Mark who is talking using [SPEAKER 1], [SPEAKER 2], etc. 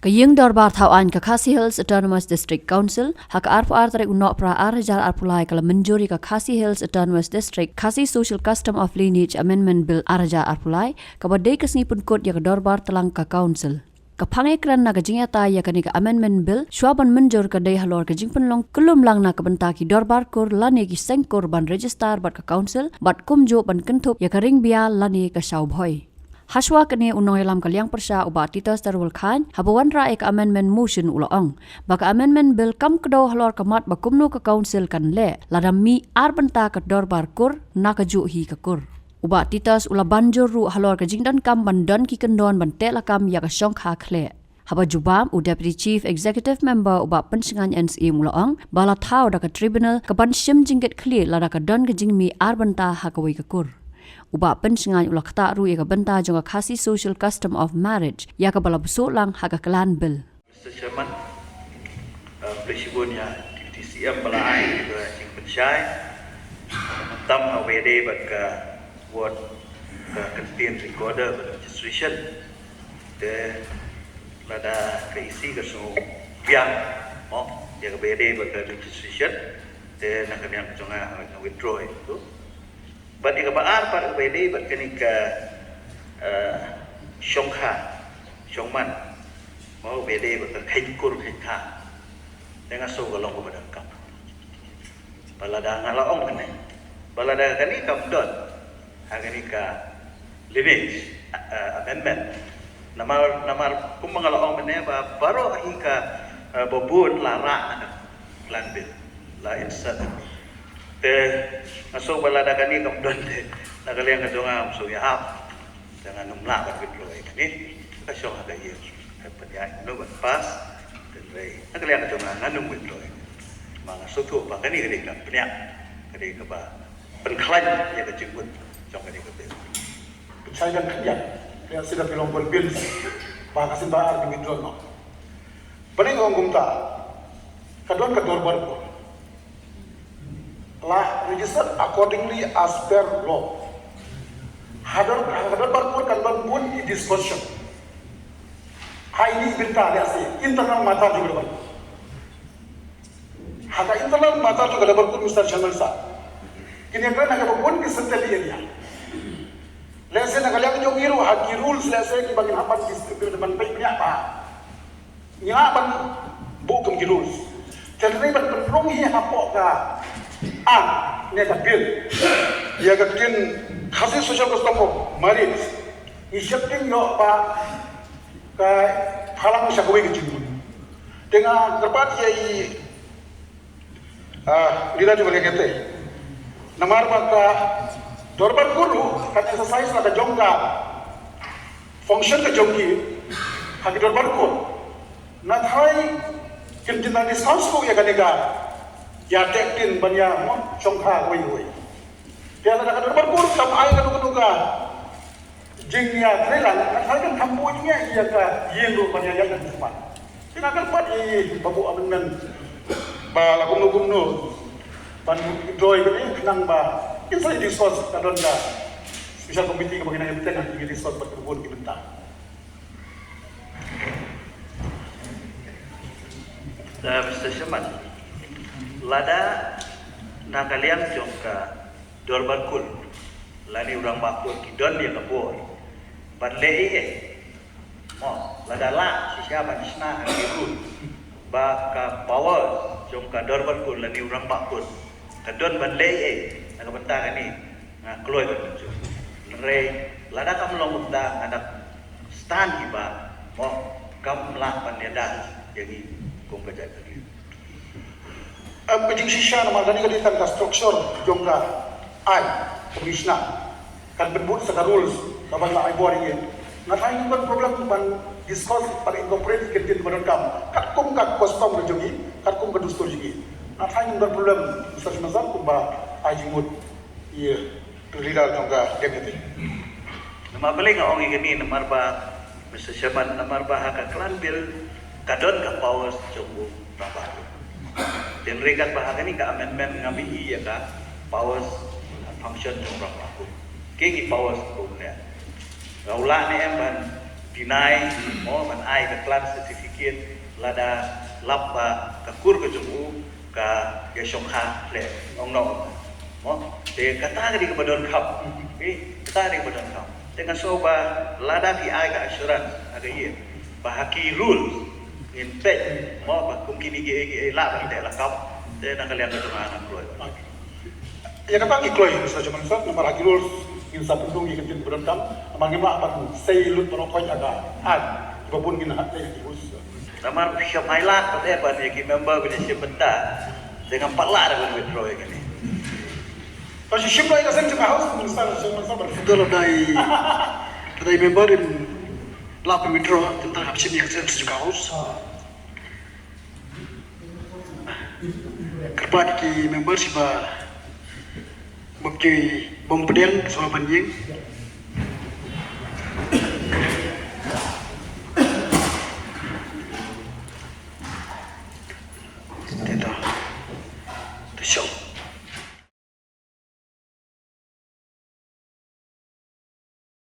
[SPEAKER 1] Kaying dorbar thawan ka Khasi Hills Autonomous District Council hak RPR tarik unok pra arjar arpulai kala menjuri ka Khasi Hills Autonomous District Khasi Social Custom of Lineage Amendment Bill arjar arpulai ka badai kesni pun kod ya ka dorbar telang ka council. Kapangai kran na kajing yata ya kani ka amendment bill swaban menjur ka day halor kajing penlong kelum lang na kabentaki dorbar kur lani ki sengkur ban register bat ka council bat kumjo ban kentup ya ka ring bia lani ka saubhoy. Haswa kini unong ilam kaliang persya uba titas darul khan habawan ra ek amendment motion ulaong baka amendment bill kam kedo halor kamat bakumno ka council kan le ladam mi arbenta ka dorbar kur nakaju hi ka kur uba titas ula banjur ru halor ka jingdan kam bandan ki kendon bante lakam ya ka syong kha khle haba jubam u deputy chief executive member uba pensingan NCA ulaong bala thau da ka tribunal ka ban shim jingget khle lada ka don ka jingmi arbenta ha ka wi ka kur uba pensingan ulak tak ru ya benta jonga Khasi Social Custom of Marriage ya ka bala busuk lang haka kelan bill.
[SPEAKER 2] Mr. Chairman, Presiden ya TCM bala ai ke sing pensyai tam awede baka word content recorder registration de lada keisi ke so biang mo ya ke bede baka registration de nak yang jonga withdraw itu But ika baar par ubedi bat kenika syongkha syongman mau ubedi bat khainkur khaintha dengan so galong kepada kam balada ngalaong kene balada kani kam dot hagenika lineage amendment namar kumangalaong mene ba baro hingka bobun lara plan bill la insert masuk balada kani kemudian nakaliang kadonga masuk ya hap jangan numla kat gitu ini kasih ada iya penyak no pas dan rei nakaliang kadonga nganum gitu manga sutu pa kani kani ka penyak kani ka ba penklan ya ka jenggut jong kani ka be
[SPEAKER 3] saya dan kerja dia sudah bilang bil ba kasin ba ar withdraw no paning ngom ta kadon ka dorbar ko lah registered accordingly as per law. Hadar barpur kan pun discussion. Ini benta dia sih internal mata juga dapat. Haka internal mata juga dapat pun Mr. Chairman sah. Kini kan nak pun di setel area. Lesen nak lihat jom biru haki rules lesen ki bagian apa di depan baiknya apa. Nyaban bukan ki rules. Jadi ban penrungi apa ka ni ada bil ia katakan Khasi Social Custom of Marriage isyakin yo pa ka halang syakwe ke jingun dengan kerpat yai lida juga kete namar maka dorbar guru kan exercise ada jongka function ke jongki hak dorbar guru na thai kintina ni sausko ya kanega ya tektin banyak mo chongkha woi dia ada kadar berburu tam ai kanu jingnya trelan kan kampunya ia ka yengo banyak yang cepat sinakan pat babu amendment ba lakum gumno pan doi ini kenang ba inside discuss kadon da special committee ke bagian yang penting di discuss berburu ki bentang
[SPEAKER 2] Mr. Chairman lada nakaliang jongka dorban kul lani urang bakul kidon dia kabur ban lei mo lada la siapa nisna hakirun baka power jongka dorban kul lani urang bakul kadon ban lei nak bentang ni keluar tu rei lada kam long bentang ada stand iba mo kam la pan dia jadi kong kerja tadi
[SPEAKER 3] Pejing sisya nama gani kali tan struktur jongga ai komisna kan benbut saka rules kaban la ai bori ye na thai ni problem ban discuss par incorporate kentin badan kam kat kum kat custom jogi kat kum kedustur jogi na thai ni problem ustaz mazam kum ba ai jimut ye leader jongga deputy
[SPEAKER 2] nama paling ong ini namar ba Mr. Chairman namar ba hak klan bil kadon ka powers jonggu rabah dan rekat bahagian ini ke amendment ngambil ya ka powers function yang berapa aku kegi powers punya Raulah ni ban deny mo ban ai the class certificate kian lada lappa ka kur ka jumu ka ya shokha ple ong no mo de kata di ka badon kap kata di badon kap dengan soba lada di ai ka assurance aga ye bahaki rule in pet mo ba kum kini ge la ba de la kap de na kalian ka tuma na kroy
[SPEAKER 3] Ya kata ikloi saja manusia nomor agilur in sapundung ikan tin berendam amangi mak apa sei lut merokok aga babun gina hati us
[SPEAKER 2] Tamar siap highlight pada apa ni ki member bila siap benda dengan 4 lah dengan withdraw ini.
[SPEAKER 3] Tapi ship lagi kasih juga harus manusia
[SPEAKER 4] Betul dari member in lap withdraw tentang habis ini yang juga harus. Kerja di member sih bukti bom pedang soal banjir. Tidak, show.